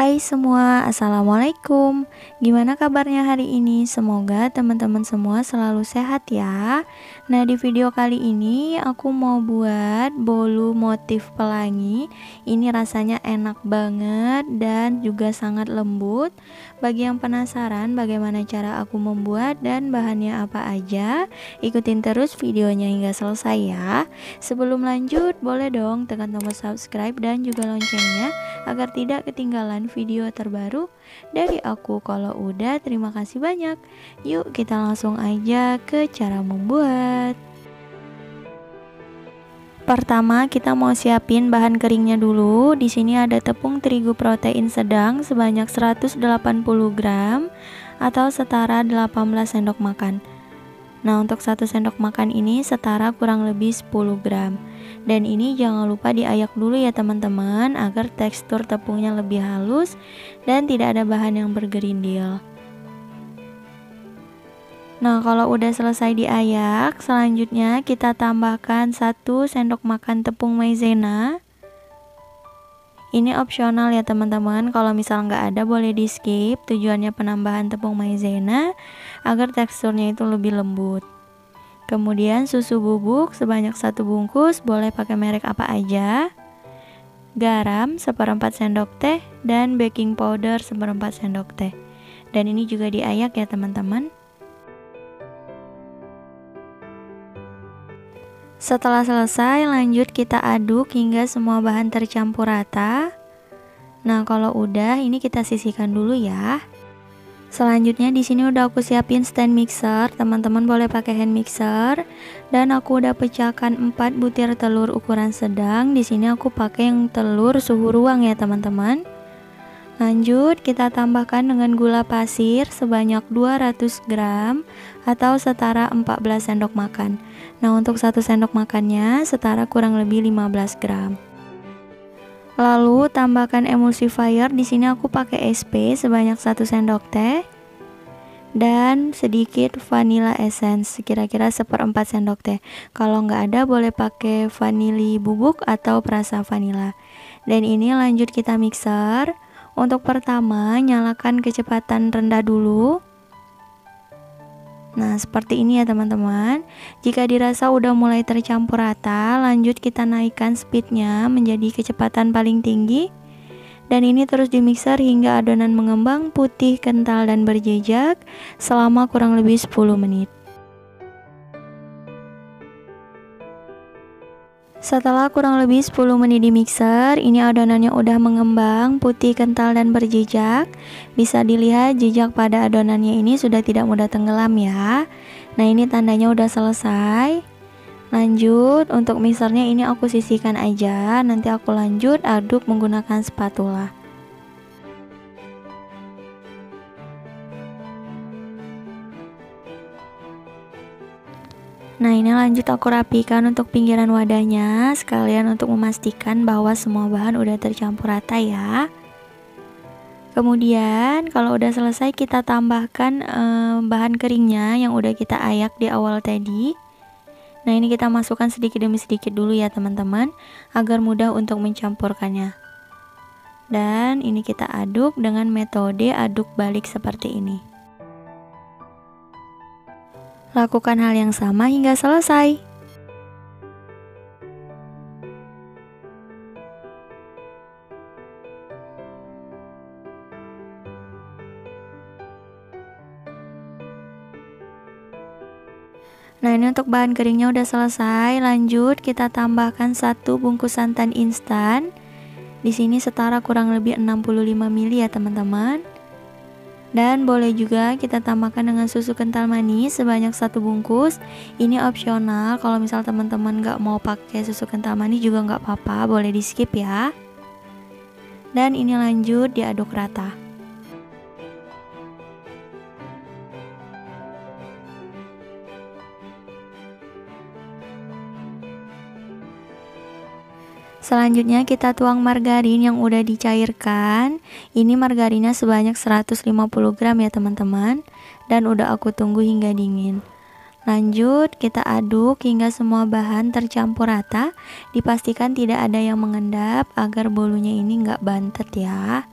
Hai semua, Assalamualaikum. Gimana kabarnya hari ini? Semoga teman-teman semua selalu sehat ya. Nah, di video kali ini aku mau buat bolu motif pelangi. Ini rasanya enak banget dan juga sangat lembut. Bagi yang penasaran bagaimana cara aku membuat dan bahannya apa aja, ikutin terus videonya hingga selesai ya. Sebelum lanjut, boleh dong tekan tombol subscribe dan juga loncengnya agar tidak ketinggalan video terbaru dari aku. Kalau udah, terima kasih banyak. Yuk kita langsung aja ke cara membuat. Pertama kita mau siapin bahan keringnya dulu. Di sini ada tepung terigu protein sedang sebanyak 180 gram atau setara 18 sendok makan. Nah, untuk 1 sendok makan ini setara kurang lebih 10 gram. Dan ini jangan lupa diayak dulu ya teman-teman, agar tekstur tepungnya lebih halus dan tidak ada bahan yang bergerindil. Nah, kalau udah selesai diayak, selanjutnya kita tambahkan 1 sendok makan tepung maizena. Ini opsional ya teman-teman, kalau misal nggak ada boleh di skip. Tujuannya penambahan tepung maizena agar teksturnya itu lebih lembut. Kemudian susu bubuk sebanyak 1 bungkus, boleh pakai merek apa aja. Garam 1/4 sendok teh dan baking powder 1/4 sendok teh. Dan ini juga diayak ya teman-teman. Setelah selesai, lanjut kita aduk hingga semua bahan tercampur rata. Nah, kalau udah, ini kita sisihkan dulu ya. Selanjutnya di sini udah aku siapin stand mixer, teman-teman boleh pakai hand mixer. Dan aku udah pecahkan 4 butir telur ukuran sedang. Di sini aku pakai yang telur suhu ruang ya teman-teman. Lanjut kita tambahkan dengan gula pasir sebanyak 200 gram atau setara 14 sendok makan. Nah, untuk 1 sendok makannya setara kurang lebih 15 gram. Lalu tambahkan emulsifier. Di sini aku pakai SP sebanyak 1 sendok teh dan sedikit vanilla essence kira-kira 1/4 sendok teh. Kalau nggak ada boleh pakai vanili bubuk atau perasa vanila. Dan ini lanjut kita mixer. Untuk pertama nyalakan kecepatan rendah dulu. Nah, seperti ini ya teman-teman. Jika dirasa udah mulai tercampur rata, lanjut kita naikkan speednya menjadi kecepatan paling tinggi. Dan ini terus dimixer hingga adonan mengembang putih, kental, dan berjejak selama kurang lebih 10 menit. Setelah kurang lebih 10 menit di mixer, ini adonannya udah mengembang, putih, kental, dan berjejak. Bisa dilihat jejak pada adonannya ini sudah tidak mudah tenggelam ya. Nah, ini tandanya udah selesai. Lanjut, untuk mixernya ini aku sisihkan aja, nanti aku lanjut aduk menggunakan spatula. Nah, ini lanjut aku rapikan untuk pinggiran wadahnya, sekalian untuk memastikan bahwa semua bahan udah tercampur rata ya. Kemudian kalau udah selesai kita tambahkan bahan keringnya yang udah kita ayak di awal tadi. Nah, ini kita masukkan sedikit demi sedikit dulu ya teman-teman, agar mudah untuk mencampurkannya. Dan ini kita aduk dengan metode aduk balik seperti ini. Lakukan hal yang sama hingga selesai. Nah, ini untuk bahan keringnya udah selesai. Lanjut kita tambahkan 1 bungkus santan instan. Di sini setara kurang lebih 65 ml ya teman-teman. Dan boleh juga kita tambahkan dengan susu kental manis sebanyak 1 bungkus. Ini opsional, kalau misal teman-teman nggak mau pakai susu kental manis juga nggak apa-apa, boleh di skip ya. Dan ini lanjut diaduk rata. Selanjutnya kita tuang margarin yang udah dicairkan. Ini margarinnya sebanyak 150 gram ya teman-teman. Dan udah aku tunggu hingga dingin. Lanjut kita aduk hingga semua bahan tercampur rata. Dipastikan tidak ada yang mengendap agar bolunya ini nggak bantet ya.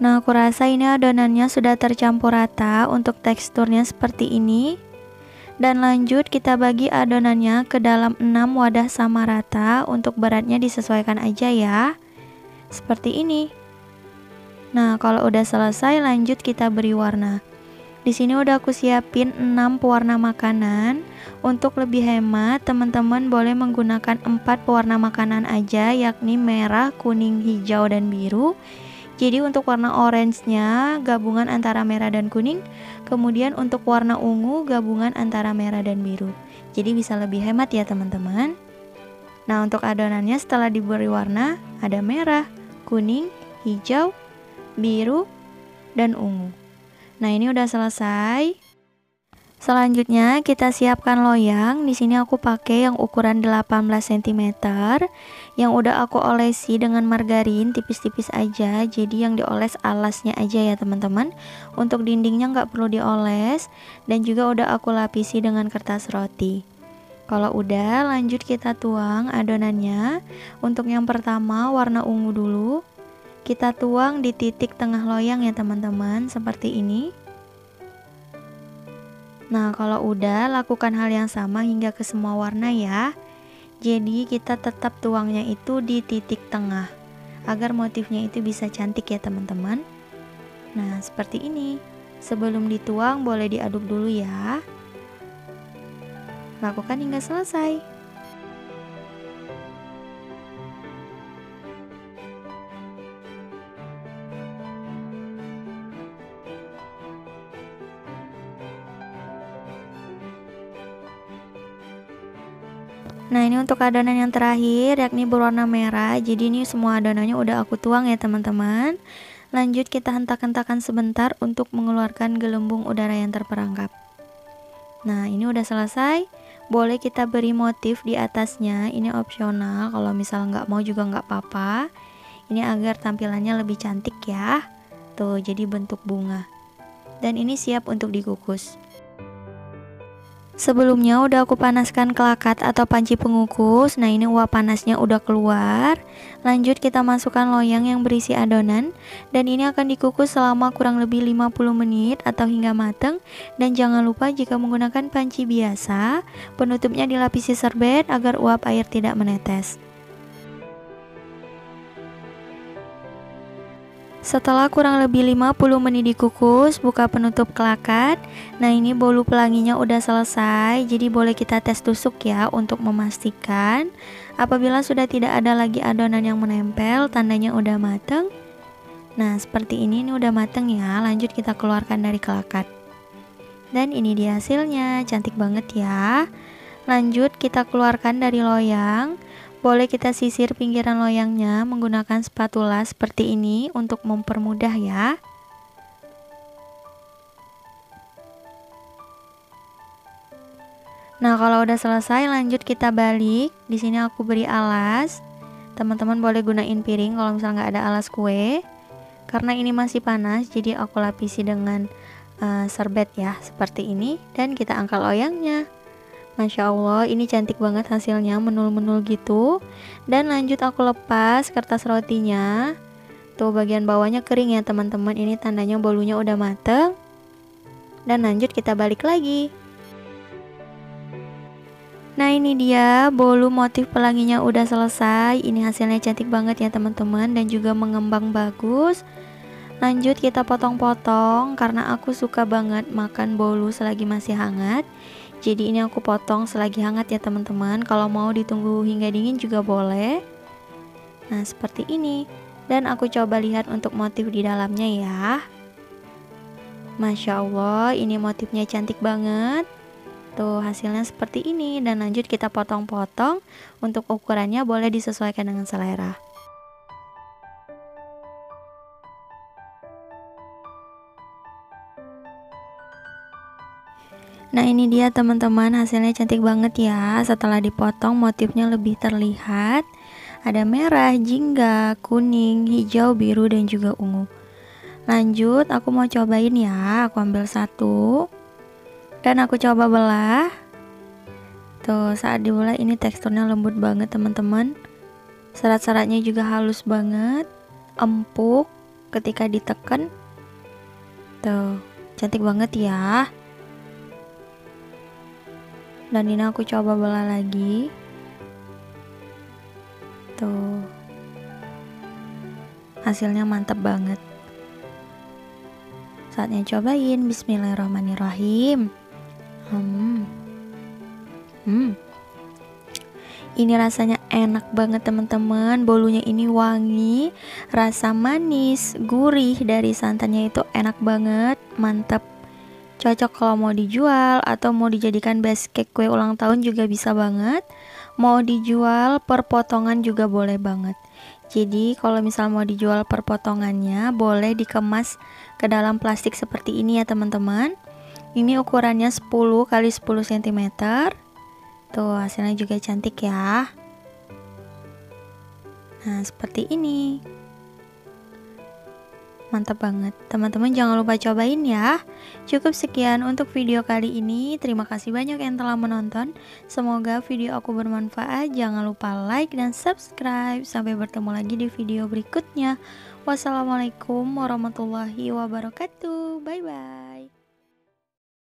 Nah, aku rasa ini adonannya sudah tercampur rata untuk teksturnya seperti ini. Dan lanjut kita bagi adonannya ke dalam 6 wadah sama rata, untuk beratnya disesuaikan aja ya. Seperti ini. Nah, kalau udah selesai lanjut kita beri warna. Di sini udah aku siapin 6 pewarna makanan. Untuk lebih hemat, teman-teman boleh menggunakan 4 pewarna makanan aja, yakni merah, kuning, hijau, dan biru. Jadi untuk warna orange-nya gabungan antara merah dan kuning, kemudian untuk warna ungu gabungan antara merah dan biru. Jadi bisa lebih hemat ya teman-teman. Nah, untuk adonannya setelah diberi warna ada merah, kuning, hijau, biru, dan ungu. Nah, ini udah selesai. Selanjutnya kita siapkan loyang. Di sini aku pakai yang ukuran 18 cm yang udah aku olesi dengan margarin tipis-tipis aja. Jadi yang dioles alasnya aja ya teman-teman. Untuk dindingnya nggak perlu dioles, dan juga udah aku lapisi dengan kertas roti. Kalau udah, lanjut kita tuang adonannya. Untuk yang pertama warna ungu dulu. Kita tuang di titik tengah loyang ya teman-teman, seperti ini. Nah, kalau udah, lakukan hal yang sama hingga ke semua warna ya. Jadi kita tetap tuangnya itu di titik tengah, agar motifnya itu bisa cantik ya teman-teman. Nah, seperti ini. Sebelum dituang boleh diaduk dulu ya. Lakukan hingga selesai. Nah, ini untuk adonan yang terakhir, yakni berwarna merah. Jadi ini semua adonannya udah aku tuang ya teman-teman. Lanjut kita hentak-hentakan sebentar untuk mengeluarkan gelembung udara yang terperangkap. Nah, ini udah selesai. Boleh kita beri motif di atasnya. Ini opsional, kalau misal nggak mau juga nggak apa-apa. Ini agar tampilannya lebih cantik ya. Tuh, jadi bentuk bunga. Dan ini siap untuk dikukus. Sebelumnya udah aku panaskan kelakat atau panci pengukus. Nah, ini uap panasnya udah keluar. Lanjut kita masukkan loyang yang berisi adonan, dan ini akan dikukus selama kurang lebih 50 menit atau hingga matang. Dan jangan lupa jika menggunakan panci biasa, penutupnya dilapisi serbet agar uap air tidak menetes. Setelah kurang lebih 50 menit dikukus, buka penutup kelakat. Nah, ini bolu pelanginya udah selesai, jadi boleh kita tes tusuk ya untuk memastikan. Apabila sudah tidak ada lagi adonan yang menempel, tandanya udah mateng. Nah, seperti ini udah mateng ya. Lanjut kita keluarkan dari kelakat. Dan ini dia hasilnya, cantik banget ya. Lanjut kita keluarkan dari loyang. Boleh kita sisir pinggiran loyangnya menggunakan spatula seperti ini untuk mempermudah ya. Nah, kalau udah selesai lanjut kita balik. Di sini aku beri alas. Teman-teman boleh gunain piring kalau misalnya nggak ada alas kue. Karena ini masih panas, jadi aku lapisi dengan serbet ya, seperti ini. Dan kita angkat loyangnya. Masya Allah, ini cantik banget hasilnya, menul-menul gitu. Dan lanjut aku lepas kertas rotinya. Tuh bagian bawahnya kering ya teman-teman. Ini tandanya bolunya udah mateng. Dan lanjut kita balik lagi. Nah, ini dia bolu motif pelanginya udah selesai. Ini hasilnya cantik banget ya teman-teman, dan juga mengembang bagus. Lanjut kita potong-potong, karena aku suka banget makan bolu selagi masih hangat. Jadi ini aku potong selagi hangat ya teman-teman. Kalau mau ditunggu hingga dingin juga boleh. Nah, seperti ini. Dan aku coba lihat untuk motif di dalamnya ya. Masya Allah, ini motifnya cantik banget. Tuh hasilnya seperti ini. Dan lanjut kita potong-potong. Untuk ukurannya boleh disesuaikan dengan selera. Nah, ini dia teman-teman, hasilnya cantik banget ya. Setelah dipotong motifnya lebih terlihat. Ada merah, jingga, kuning, hijau, biru, dan juga ungu. Lanjut aku mau cobain ya. Aku ambil satu dan aku coba belah. Tuh, saat dibelah ini teksturnya lembut banget teman-teman. Serat-seratnya juga halus banget, empuk, ketika ditekan. Tuh, cantik banget ya. Dan ini aku coba belah lagi. Tuh, hasilnya mantap banget. Saatnya cobain. Bismillahirrahmanirrahim. Ini rasanya enak banget teman-teman. Bolunya ini wangi, rasa manis, gurih dari santannya itu enak banget, mantap. Cocok kalau mau dijual atau mau dijadikan base cake kue ulang tahun juga bisa banget. Mau dijual per potongan juga boleh banget. Jadi kalau misal mau dijual per potongannya boleh dikemas ke dalam plastik seperti ini ya teman-teman. Ini ukurannya 10 x 10 cm. Tuh, hasilnya juga cantik ya. Nah, seperti ini. Mantap banget. Teman-teman jangan lupa cobain ya. Cukup sekian untuk video kali ini. Terima kasih banyak yang telah menonton. Semoga video aku bermanfaat. Jangan lupa like dan subscribe. Sampai bertemu lagi di video berikutnya. Wassalamualaikum warahmatullahi wabarakatuh. Bye bye.